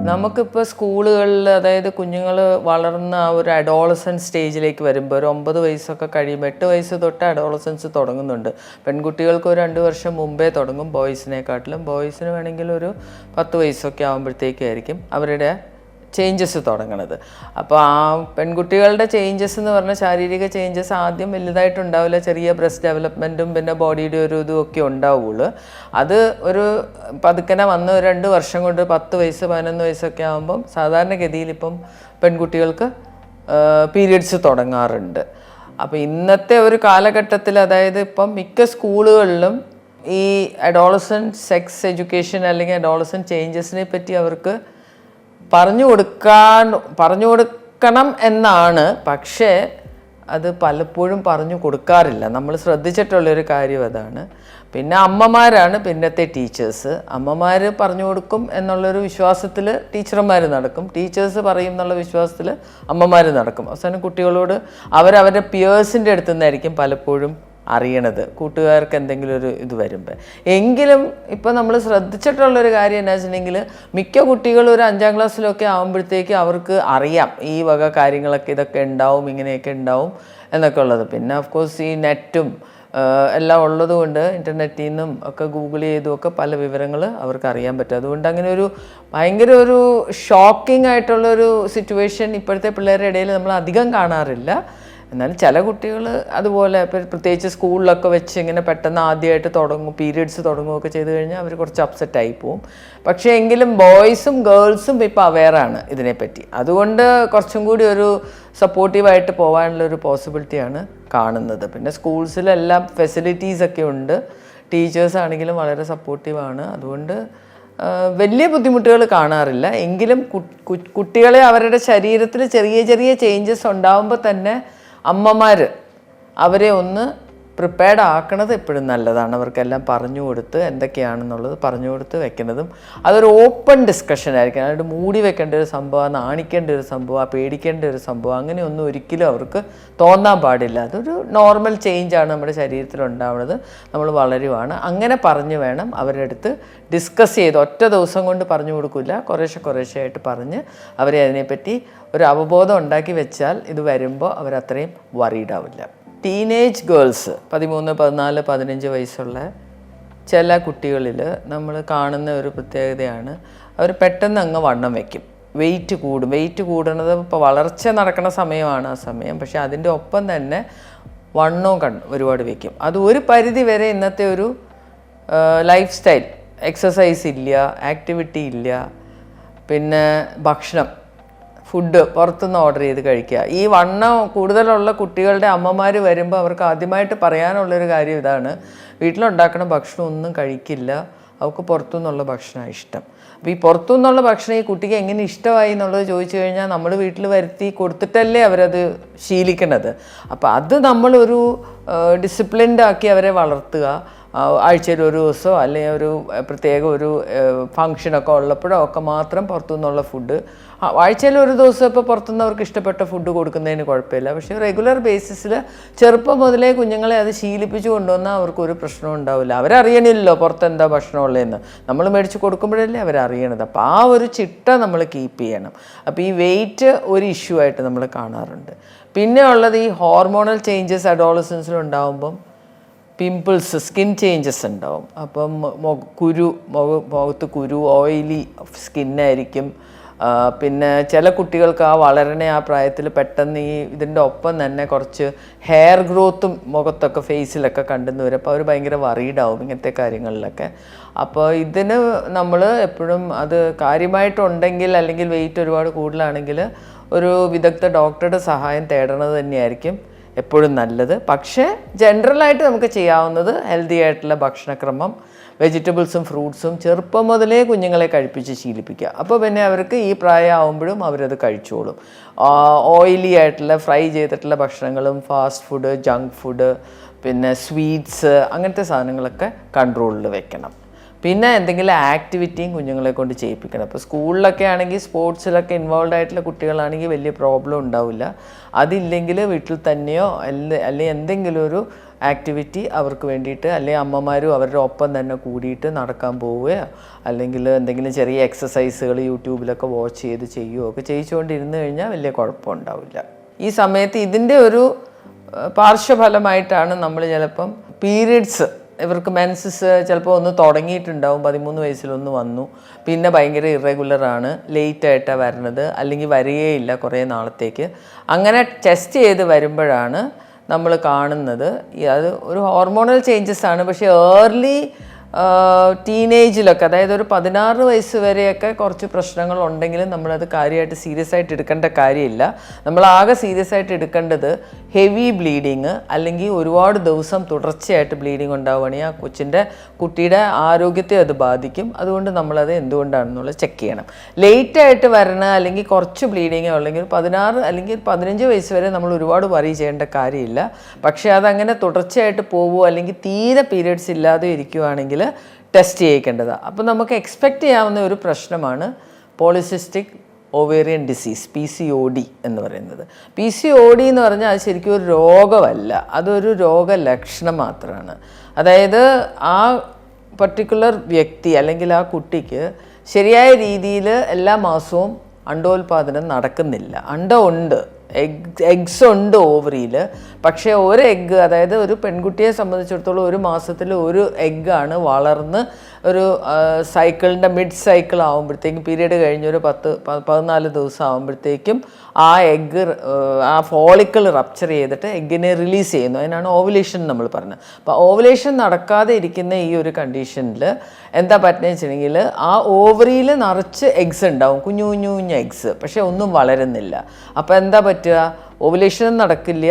നമുക്കിപ്പോൾ സ്കൂളുകളിൽ അതായത് കുഞ്ഞുങ്ങൾ വളർന്ന ആ ഒരു അഡോളസൻസ് സ്റ്റേജിലേക്ക് വരുമ്പോൾ ഒരു 9 വയസ്സൊക്കെ കഴിയുമ്പോൾ 8 വയസ്സ് തൊട്ട് അഡോളസൻസ് തുടങ്ങുന്നുണ്ട്. പെൺകുട്ടികൾക്ക് ഒരു 2 വർഷം മുമ്പേ തുടങ്ങും ബോയ്സിനെക്കാട്ടിലും. ബോയ്സിന് വേണമെങ്കിൽ ഒരു 10 വയസ്സൊക്കെ ആകുമ്പോഴത്തേക്കായിരിക്കും അവരുടെ ചേഞ്ചസ് തുടങ്ങണത്. അപ്പോൾ ആ പെൺകുട്ടികളുടെ ചേഞ്ചസ് എന്ന് പറഞ്ഞാൽ ശാരീരിക ചേഞ്ചസ് ആദ്യം വലുതായിട്ടുണ്ടാവില്ല. ചെറിയ ബ്രസ്റ്റ് ഡെവലപ്മെൻറ്റും പിന്നെ ബോഡിയുടെ ഒരു ഇതും ഒക്കെ ഉണ്ടാവുള്ളൂ. അത് ഒരു പതുക്കനെ വന്ന് 2 വർഷം കൊണ്ട് 10 വയസ്സ് 11 വയസ്സൊക്കെ ആകുമ്പം സാധാരണഗതിയിൽ ഇപ്പം പെൺകുട്ടികൾക്ക് പീരിയഡ്സ് തുടങ്ങാറുണ്ട്. അപ്പോൾ ഇന്നത്തെ ഒരു കാലഘട്ടത്തിൽ അതായത് ഇപ്പം മിക്ക സ്കൂളുകളിലും ഈ അഡോളസൻറ്റ് സെക്സ് എഡ്യൂക്കേഷൻ അല്ലെങ്കിൽ അഡോളസൻറ്റ് ചേഞ്ചസിനെ പറ്റി അവർക്ക് പറഞ്ഞു കൊടുക്കണം എന്നാണ്. പക്ഷേ അത് പലപ്പോഴും പറഞ്ഞു കൊടുക്കാറില്ല. നമ്മൾ ശ്രദ്ധിച്ചിട്ടുള്ളൊരു കാര്യം അതാണ്. പിന്നെ അമ്മമാരാണ് പിന്നത്തെ ടീച്ചേഴ്സ്. അമ്മമാർ പറഞ്ഞു കൊടുക്കും എന്നുള്ളൊരു വിശ്വാസത്തിൽ ടീച്ചർമാർ നടക്കും, ടീച്ചേഴ്സ് പറയും എന്നുള്ള വിശ്വാസത്തിൽ അമ്മമാർ നടക്കും. അവസാനം കുട്ടികളോട് അവരവരുടെ പിയേഴ്സിൻ്റെ അടുത്തു നിന്നായിരിക്കും പലപ്പോഴും അറിയണത്, കൂട്ടുകാർക്ക് എന്തെങ്കിലും ഒരു ഇത് വരുമ്പോൾ. എങ്കിലും ഇപ്പോൾ നമ്മൾ ശ്രദ്ധിച്ചിട്ടുള്ളൊരു കാര്യം എന്താ വെച്ചിട്ടുണ്ടെങ്കിൽ മിക്ക കുട്ടികളും ഒരു 5ാം ക്ലാസ്സിലൊക്കെ ആകുമ്പോഴത്തേക്ക് അവർക്ക് അറിയാം ഈ വക കാര്യങ്ങളൊക്കെ ഇതൊക്കെ ഉണ്ടാവും, ഇങ്ങനെയൊക്കെ ഉണ്ടാവും എന്നൊക്കെ ഉള്ളത്. പിന്നെ ഓഫ് കോഴ്സ് ഈ നെറ്റും എല്ലാം ഉള്ളതുകൊണ്ട് ഇൻ്റർനെറ്റിൽ നിന്നും ഒക്കെ ഗൂഗിൾ ചെയ്തുമൊക്കെ പല വിവരങ്ങൾ അവർക്ക് അറിയാൻ പറ്റും. അതുകൊണ്ട് അങ്ങനെ ഒരു ഭയങ്കര ഒരു ഷോക്കിംഗ് ആയിട്ടുള്ളൊരു സിറ്റുവേഷൻ ഇപ്പോഴത്തെ പിള്ളേരുടെ ഇടയിൽ നമ്മൾ അധികം കാണാറില്ല. എന്നാലും ചില കുട്ടികൾ അതുപോലെ പ്രത്യേകിച്ച് സ്കൂളിലൊക്കെ വെച്ച് ഇങ്ങനെ പെട്ടെന്ന് ആദ്യമായിട്ട് പീരിയഡ്സ് തുടങ്ങുകയൊക്കെ ചെയ്ത് കഴിഞ്ഞാൽ അവർ കുറച്ച് അപ്സെറ്റായി പോവും. പക്ഷേ എങ്കിലും ബോയ്സും ഗേൾസും ഇപ്പോൾ അവെയറാണ് ഇതിനെപ്പറ്റി. അതുകൊണ്ട് കുറച്ചും കൂടി ഒരു സപ്പോർട്ടീവായിട്ട് പോകാനുള്ളൊരു പോസിബിലിറ്റിയാണ് കാണുന്നത്. പിന്നെ സ്കൂൾസിലെല്ലാം ഫെസിലിറ്റീസൊക്കെ ഉണ്ട്, ടീച്ചേഴ്സ് ആണെങ്കിലും വളരെ സപ്പോർട്ടീവാണ്. അതുകൊണ്ട് വലിയ ബുദ്ധിമുട്ടുകൾ കാണാറില്ല. എങ്കിലും കുട്ടികളെ അവരുടെ ശരീരത്തിൽ ചെറിയ ചെറിയ ചേഞ്ചസ് ഉണ്ടാകുമ്പോൾ തന്നെ അമ്മമാർ അവരെ ഒന്ന് പ്രിപ്പയർഡ് ആക്കണത് എപ്പോഴും നല്ലതാണ്. അവർക്കെല്ലാം പറഞ്ഞു കൊടുത്ത് എന്തൊക്കെയാണെന്നുള്ളത് പറഞ്ഞു കൊടുത്ത് വെക്കുന്നതും അതൊരു ഓപ്പൺ ഡിസ്കഷൻ ആയിരിക്കും. അതായത് മൂടി വെക്കേണ്ട ഒരു സംഭവം, നാണിക്കേണ്ട ഒരു സംഭവം, പേടിക്കേണ്ട ഒരു സംഭവം അങ്ങനെയൊന്നും ഒരിക്കലും അവർക്ക് തോന്നാൻ പാടില്ല. അതൊരു നോർമൽ ചേഞ്ചാണ് നമ്മുടെ ശരീരത്തിൽ ഉണ്ടാവുന്നത്, നമ്മൾ വളരുവാണ്. അങ്ങനെ പറഞ്ഞു വേണം അവരുടെ അടുത്ത് ഡിസ്കസ് ചെയ്ത്. ഒറ്റ ദിവസം കൊണ്ട് പറഞ്ഞു കൊടുക്കില്ല, കുറേശ്ശെ പറഞ്ഞ് അവരെ അതിനെപ്പറ്റി ഒരു അവബോധം ഉണ്ടാക്കി വെച്ചാൽ ഇത് വരുമ്പോൾ അവരത്രയും വറീഡ് ആവില്ല. ടീനേജ് ഗേൾസ് 13, 14, 15 വയസ്സുള്ള ചില കുട്ടികളിൽ നമ്മൾ കാണുന്ന ഒരു പ്രത്യേകതയാണ് അവർ പെട്ടെന്ന് അങ്ങ് വണ്ണം വയ്ക്കും, വെയിറ്റ് കൂടും. വെയിറ്റ് കൂടണത് ഇപ്പോൾ വളർച്ച നടക്കുന്ന സമയമാണ് ആ സമയം. പക്ഷേ അതിൻ്റെ ഒപ്പം തന്നെ വണ്ണവും ഒരുപാട് വയ്ക്കും. അത് ഒരു പരിധി വരെ ഇന്നത്തെ ഒരു ലൈഫ് സ്റ്റൈൽ, എക്സസൈസ് ഇല്ല, ആക്ടിവിറ്റി ഇല്ല, പിന്നെ ഭക്ഷണം ഫുഡ് പുറത്തുനിന്ന് ഓർഡർ ചെയ്ത് കഴിക്കുക. ഈ വണ്ണം കൂടുതലുള്ള കുട്ടികളുടെ അമ്മമാർ വരുമ്പോൾ അവർക്ക് ആദ്യമായിട്ട് പറയാനുള്ളൊരു കാര്യം ഇതാണ്: വീട്ടിലുണ്ടാക്കുന്ന ഭക്ഷണം ഒന്നും കഴിക്കില്ല, അവർക്ക് പുറത്തുനിന്നുള്ള ഭക്ഷണമാണ് ഇഷ്ടം. അപ്പോൾ ഈ പുറത്തുനിന്നുള്ള ഭക്ഷണം ഈ കുട്ടിക്ക് എങ്ങനെ ഇഷ്ടമായി എന്നുള്ളത് ചോദിച്ചു കഴിഞ്ഞാൽ നമ്മൾ വീട്ടിൽ വരുത്തി കൊടുത്തിട്ടല്ലേ അവരത് ശീലിക്കണത്. അപ്പോൾ അത് നമ്മളൊരു ഡിസിപ്ലിൻഡ് ആക്കി അവരെ വളർത്തുക. ആഴ്ചയിൽ ഒരു ദിവസമോ അല്ലെങ്കിൽ ഒരു പ്രത്യേക ഒരു ഫങ്ഷനൊക്കെ ഉള്ളപ്പോഴോ ഒക്കെ മാത്രം പുറത്തുനിന്നുള്ള ഫുഡ്. ആഴ്ചയിൽ ഒരു ദിവസം ഇപ്പോൾ പുറത്തുനിന്ന് അവർക്ക് ഇഷ്ടപ്പെട്ട ഫുഡ് കൊടുക്കുന്നതിന് കുഴപ്പമില്ല. പക്ഷേ റെഗുലർ ബേസിസിൽ ചെറുപ്പം മുതലേ കുഞ്ഞുങ്ങളെ അത് ശീലിപ്പിച്ച് കൊണ്ടുവന്നാൽ അവർക്കൊരു പ്രശ്നവും ഉണ്ടാവില്ല. അവരറിയണില്ലല്ലോ പുറത്ത് എന്താ ഭക്ഷണം ഉള്ളതെന്ന്, നമ്മൾ മേടിച്ച് കൊടുക്കുമ്പോഴല്ലേ അവരറിയണത്. അപ്പോൾ ആ ഒരു ചിട്ട നമ്മൾ കീപ്പ് ചെയ്യണം. അപ്പോൾ ഈ വെയിറ്റ് ഒരു ഇഷ്യൂ ആയിട്ട് നമ്മൾ കാണാറുണ്ട്. പിന്നെ ഉള്ളത് ഈ ഹോർമോണൽ ചേഞ്ചസ് അഡോളസൻസിൽ ഉണ്ടാകുമ്പം പിമ്പിൾസ്, സ്കിൻ ചേഞ്ചസ് ഉണ്ടാവും. അപ്പം മുഖത്ത് കുരു, ഓയിലി സ്കിന്നായിരിക്കും. പിന്നെ ചില കുട്ടികൾക്ക് വളരണ ആ പ്രായത്തിൽ പെട്ടെന്ന് ഇതിൻ്റെ ഒപ്പം തന്നെ കുറച്ച് ഹെയർ ഗ്രോത്തും മുഖത്തൊക്കെ ഫേസിലൊക്കെ കണ്ടെന്ന് വരും. അപ്പോൾ അവർ ഭയങ്കര വറീഡാവും ഇങ്ങനത്തെ കാര്യങ്ങളിലൊക്കെ. അപ്പോൾ ഇതിന് നമ്മൾ എപ്പോഴും അത് കാര്യമായിട്ടുണ്ടെങ്കിൽ അല്ലെങ്കിൽ വെയിറ്റ് ഒരുപാട് കൂടുതലാണെങ്കിൽ ഒരു വിദഗ്ധ ഡോക്ടറുടെ സഹായം തേടണത് തന്നെയായിരിക്കും എപ്പോഴും നല്ലത്. പക്ഷേ ജനറലായിട്ട് നമുക്ക് ചെയ്യാവുന്നത് ഹെൽത്തി ആയിട്ടുള്ള ഭക്ഷണക്രമം, വെജിറ്റബിൾസും ഫ്രൂട്ട്സും ചെറുപ്പം മുതലേ കുഞ്ഞുങ്ങളെ കഴിപ്പിച്ച് ശീലിപ്പിക്കുക. അപ്പോൾ പിന്നെ അവർക്ക് ഈ പ്രായമാകുമ്പോഴും അവരത് കഴിച്ചോളും. ഓയിലി ആയിട്ടുള്ള ഫ്രൈ ചെയ്തിട്ടുള്ള ഭക്ഷണങ്ങളും ഫാസ്റ്റ് ഫുഡ്, ജങ്ക് ഫുഡ്, പിന്നെ സ്വീറ്റ്സ് അങ്ങനത്തെ സാധനങ്ങളൊക്കെ കൺട്രോളിൽ വെക്കണം. പിന്നെ എന്തെങ്കിലും ആക്ടിവിറ്റിയും കുഞ്ഞുങ്ങളെ കൊണ്ട് ചെയ്യിപ്പിക്കണം. ഇപ്പോൾ സ്കൂളിലൊക്കെ ആണെങ്കിൽ സ്പോർട്സിലൊക്കെ ഇൻവോൾവ് ആയിട്ടുള്ള കുട്ടികളാണെങ്കിൽ വലിയ പ്രോബ്ലം ഉണ്ടാവില്ല. അതില്ലെങ്കിൽ വീട്ടിൽ തന്നെയോ അല്ലെങ്കിൽ എന്തെങ്കിലും ഒരു ആക്ടിവിറ്റി അവർക്ക് വേണ്ടിയിട്ട്, അല്ലെങ്കിൽ അമ്മമാരും അവരുടെ ഒപ്പം തന്നെ കൂടിയിട്ട് നടക്കാൻ പോവുകയോ അല്ലെങ്കിൽ എന്തെങ്കിലും ചെറിയ എക്സസൈസുകൾ യൂട്യൂബിലൊക്കെ വാച്ച് ചെയ്ത് ചെയ്യുകയോ ഒക്കെ ചെയ്യിച്ചുകൊണ്ടിരുന്നു കഴിഞ്ഞാൽ വലിയ കുഴപ്പമുണ്ടാവില്ല. ഈ സമയത്ത് ഇതിൻ്റെ ഒരു പാർശ്വഫലമായിട്ടാണ് നമ്മൾ ചിലപ്പം പീരിയഡ്സ്, ഇവർക്ക് മെൻസസ് ചിലപ്പോൾ ഒന്ന് തുടങ്ങിയിട്ടുണ്ടാവും, 13 വയസ്സിലൊന്ന് വന്നു, പിന്നെ ഭയങ്കര ഇറഗുലറാണ്, ലേറ്റായിട്ടാണ് വരുന്നത്, അല്ലെങ്കിൽ വരികയില്ല കുറേ നാളത്തേക്ക്. അങ്ങനെ ടെസ്റ്റ് ചെയ്ത് വരുമ്പോഴാണ് നമ്മൾ കാണുന്നത് അത് ഒരു ഹോർമോണൽ ചേഞ്ചസ് ആണ്. പക്ഷേ ഏർലി ടീനേജിലൊക്കെ, അതായത് ഒരു 16 വയസ്സ് വരെയൊക്കെ കുറച്ച് പ്രശ്നങ്ങളുണ്ടെങ്കിലും നമ്മളത് കാര്യമായിട്ട് സീരിയസ് ആയിട്ട് എടുക്കേണ്ട കാര്യമില്ല. നമ്മളാകെ സീരിയസ് ആയിട്ട് എടുക്കേണ്ടത് ഹെവി ബ്ലീഡിങ്, അല്ലെങ്കിൽ ഒരുപാട് ദിവസം തുടർച്ചയായിട്ട് ബ്ലീഡിങ് ഉണ്ടാവുകയാണെങ്കിൽ ആ കുട്ടിയുടെ ആരോഗ്യത്തെ അത് ബാധിക്കും. അതുകൊണ്ട് നമ്മളത് എന്തുകൊണ്ടാണെന്നുള്ളത് ചെക്ക് ചെയ്യണം. ലേറ്റായിട്ട് വരണ അല്ലെങ്കിൽ കുറച്ച് ബ്ലീഡിങ്ങോ അല്ലെങ്കിൽ 16 അല്ലെങ്കിൽ 15 വയസ്സ് വരെ നമ്മൾ ഒരുപാട് വറി ചെയ്യേണ്ട കാര്യമില്ല. പക്ഷേ അതങ്ങനെ തുടർച്ചയായിട്ട് പോവുമോ അല്ലെങ്കിൽ തീരെ പീരിയഡ്സ് ഇല്ലാതെ ഇരിക്കുകയാണെങ്കിൽ ടെസ്റ്റ് ചെയ്യിക്കേണ്ടതാണ്. അപ്പോൾ നമുക്ക് എക്സ്പെക്റ്റ് ചെയ്യാവുന്ന ഒരു പ്രശ്നമാണ് പോളിസിസ്റ്റിക് ഓവേറിയൻ ഡിസീസ്, PCOD എന്ന് പറയുന്നത്. PCOD എന്ന് പറഞ്ഞാൽ അത് ശരിക്കും ഒരു രോഗമല്ല, അതൊരു രോഗലക്ഷണം മാത്രമാണ്. അതായത് ആ പർട്ടിക്കുലർ വ്യക്തി അല്ലെങ്കിൽ ആ കുട്ടിക്ക് ശരിയായ രീതിയിൽ എല്ലാ മാസവും അണ്ടോൽപാദനം നടക്കുന്നില്ല. ഉണ്ട്, എഗ്സ് ഉണ്ട് ഓവറിയിൽ. പക്ഷേ ഒരു എഗ്ഗ്, അതായത് ഒരു പെൺകുട്ടിയെ സംബന്ധിച്ചിടത്തോളം ഒരു മാസത്തിൽ ഒരു എഗ്ഗാണ് വളർന്ന് ഒരു സൈക്കിളിൻ്റെ മിഡ് സൈക്കിൾ ആകുമ്പോഴത്തേക്കും, പീരീഡ് കഴിഞ്ഞൊരു 14 ദിവസം ആകുമ്പോഴത്തേക്കും ആ എഗ്ഗ്, ആ ഫോളിക്കിൾ റപ്ചർ ചെയ്തിട്ട് എഗ്ഗിനെ റിലീസ് ചെയ്യുന്നു. അതിനാണ് ഓവുലേഷൻ നമ്മൾ പറഞ്ഞത്. അപ്പോൾ ഓവുലേഷൻ നടക്കാതെ ഇരിക്കുന്ന ഈ ഒരു കണ്ടീഷനിൽ എന്താ പറ്റുന്നത് വെച്ചിട്ടുണ്ടെങ്കിൽ ആ ഓവറിയിൽ നിറച്ച് എഗ്സ് ഉണ്ടാവും, കുഞ്ഞു കുഞ്ഞു കുഞ്ഞു എഗ്സ്, പക്ഷേ ഒന്നും വളരുന്നില്ല. അപ്പോൾ എന്താ പറ്റുക? ഓവുലേഷനും നടക്കില്ല,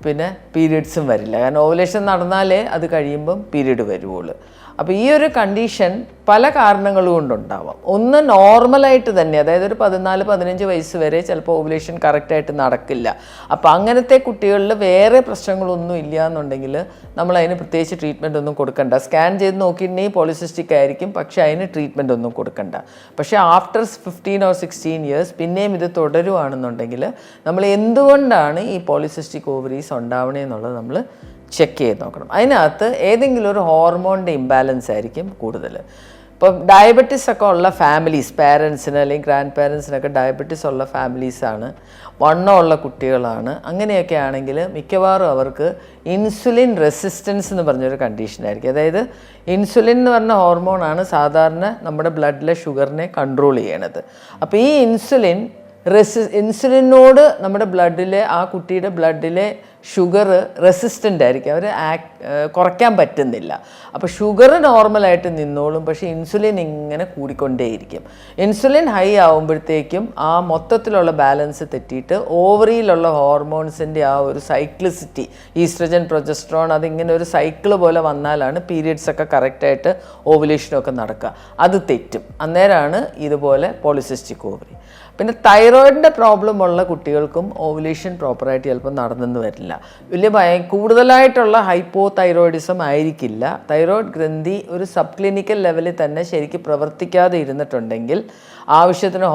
പിന്നെ പീരിയഡ്സും വരില്ല. കാരണം ഓവുലേഷൻ നടന്നാലേ അത് കഴിയുമ്പം പീരീഡ് വരുവുള്ളൂ. അപ്പോൾ ഈ ഒരു കണ്ടീഷൻ പല കാരണങ്ങൾ കൊണ്ടുണ്ടാവാം. ഒന്ന് നോർമലായിട്ട് തന്നെ, അതായത് ഒരു 14-15 വയസ്സ് വരെ ചിലപ്പോൾ ഓവുലേഷൻ കറക്റ്റായിട്ട് നടക്കില്ല. അപ്പോൾ അങ്ങനത്തെ കുട്ടികളിൽ വേറെ പ്രശ്നങ്ങളൊന്നും ഇല്ല എന്നുണ്ടെങ്കിൽ നമ്മൾ അതിന് പ്രത്യേകിച്ച് ട്രീറ്റ്മെൻ്റ് ഒന്നും കൊടുക്കണ്ട. സ്കാൻ ചെയ്ത് നോക്കിയിട്ടുണ്ടെങ്കിൽ പോളിസിസ്റ്റിക് ആയിരിക്കും, പക്ഷേ അതിന് ട്രീറ്റ്മെൻ്റ് ഒന്നും കൊടുക്കണ്ട. പക്ഷേ ആഫ്റ്റർ 15 or 16 ഇയേഴ്സ് പിന്നെയും ഇത് തുടരുവാണെന്നുണ്ടെങ്കിൽ നമ്മൾ എന്തുകൊണ്ടാണ് ഈ പോളിസിസ്റ്റിക് ഓവറീസ് ഉണ്ടാവണേന്നുള്ളത് നമ്മൾ ചെക്ക് ചെയ്ത് നോക്കണം. അതിനകത്ത് ഏതെങ്കിലും ഒരു ഹോർമോണിൻ്റെ ഇംബാലൻസ് ആയിരിക്കും കൂടുതൽ. ഇപ്പം ഡയബറ്റീസ് ഒക്കെ ഉള്ള ഫാമിലീസ്, പാരൻസിന് അല്ലെങ്കിൽ ഗ്രാൻഡ് പാരൻസിനൊക്കെ ഡയബറ്റീസ് ഉള്ള ഫാമിലീസാണ്, വണ്ണമുള്ള കുട്ടികളാണ്. അങ്ങനെയൊക്കെ ആണെങ്കിൽ മിക്കവാറും അവർക്ക് ഇൻസുലിൻ റെസിസ്റ്റൻസ് എന്ന് പറഞ്ഞൊരു കണ്ടീഷനായിരിക്കും. അതായത് ഇൻസുലിൻ എന്ന് പറഞ്ഞ ഹോർമോണാണ് സാധാരണ നമ്മുടെ ബ്ലഡിലെ ഷുഗറിനെ കൺട്രോൾ ചെയ്യണത്. അപ്പോൾ ഈ ഇൻസുലിനോട് നമ്മുടെ ബ്ലഡിലെ, ആ കുട്ടിയുടെ ബ്ലഡിലെ ഷുഗർ റെസിസ്റ്റൻ്റ് ആയിരിക്കും, അവർ കുറയ്ക്കാൻ പറ്റുന്നില്ല. അപ്പോൾ ഷുഗർ നോർമലായിട്ട് നിന്നോളും, പക്ഷേ ഇൻസുലിൻ ഇങ്ങനെ കൂടിക്കൊണ്ടേയിരിക്കും. ഇൻസുലിൻ ഹൈ ആകുമ്പോഴത്തേക്കും ആ മൊത്തത്തിലുള്ള ബാലൻസ് തെറ്റിയിട്ട് ഓവറിയിലുള്ള ഹോർമോൺസിൻ്റെ ആ ഒരു സൈക്ലിസിറ്റി, ഈസ്ട്രജൻ, പ്രൊജസ്ട്രോൺ, അതിങ്ങനെ ഒരു സൈക്കിൾ പോലെ വന്നാലാണ് പീരിയഡ്സൊക്കെ കറക്റ്റായിട്ട് ഓവുലേഷനൊക്കെ നടക്കുക. അത് തെറ്റും. അന്നേരമാണ് ഇതുപോലെ പോളിസിസ്റ്റിക് ഓവറി. പിന്നെ തൈറോയിഡിൻ്റെ പ്രോബ്ലം ഉള്ള കുട്ടികൾക്കും ഓവുലേഷൻ പ്രോപ്പറായിട്ട് ചിലപ്പോൾ നടന്നെന്ന് വരില്ല. കൂടുതലായിട്ടുള്ള ഹൈപ്പോ തൈറോയിഡിസം ആയിരിക്കില്ല. തൈറോയിഡ് ഗ്രന്ഥി ഒരു സബ് ക്ലിനിക്കൽ ലെവലിൽ തന്നെ ശരിക്കും പ്രവർത്തിക്കാതെ ഇരുന്നിട്ടുണ്ടെങ്കിൽ, ആവശ്യത്തിന്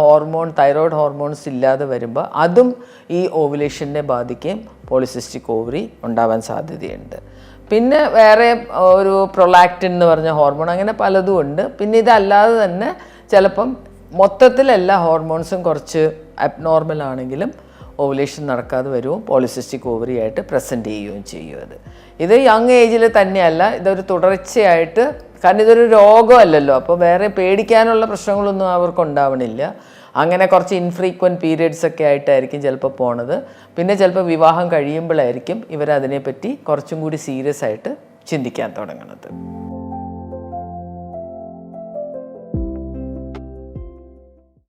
തൈറോയിഡ് ഹോർമോൺസ് ഇല്ലാതെ വരുമ്പോൾ അതും ഈ ഓവുലേഷനെ ബാധിക്കുകയും പോളിസിസ്റ്റിക് ഓവറി ഉണ്ടാവാൻ സാധ്യതയുണ്ട്. പിന്നെ വേറെ ഒരു പ്രൊലാക്റ്റിൻ എന്ന് പറഞ്ഞ ഹോർമോൺ, അങ്ങനെ പലതും ഉണ്ട്. പിന്നെ ഇതല്ലാതെ തന്നെ ചിലപ്പം മൊത്തത്തിൽ എല്ലാ ഹോർമോൺസും കുറച്ച് അബ്നോർമൽ ആണെങ്കിലും ഓവുലേഷൻ നടക്കാതെ വരുവും പോളിസിസ്റ്റിക് ഓവറി ആയിട്ട് പ്രസൻറ്റ് ചെയ്യുകയും ചെയ്യും. ഇത് യങ് ഏജിൽ തന്നെയല്ല, ഇതൊരു തുടർച്ചയായിട്ട്, കാരണം ഇതൊരു രോഗമല്ലല്ലോ, അപ്പോൾ വേറെ പേടിക്കാനുള്ള പ്രശ്നങ്ങളൊന്നും അവർക്കുണ്ടാവണില്ല. അങ്ങനെ കുറച്ച് ഇൻഫ്രീക്വൻറ്റ് പീരിയഡ്സ് ഒക്കെ ആയിട്ടായിരിക്കും ചിലപ്പോൾ പോണത്. പിന്നെ ചിലപ്പോൾ വിവാഹം കഴിയുമ്പോഴായിരിക്കും ഇവരതിനെപ്പറ്റി കുറച്ചും കൂടി സീരിയസ് ആയിട്ട് ചിന്തിക്കാൻ തുടങ്ങുന്നത്.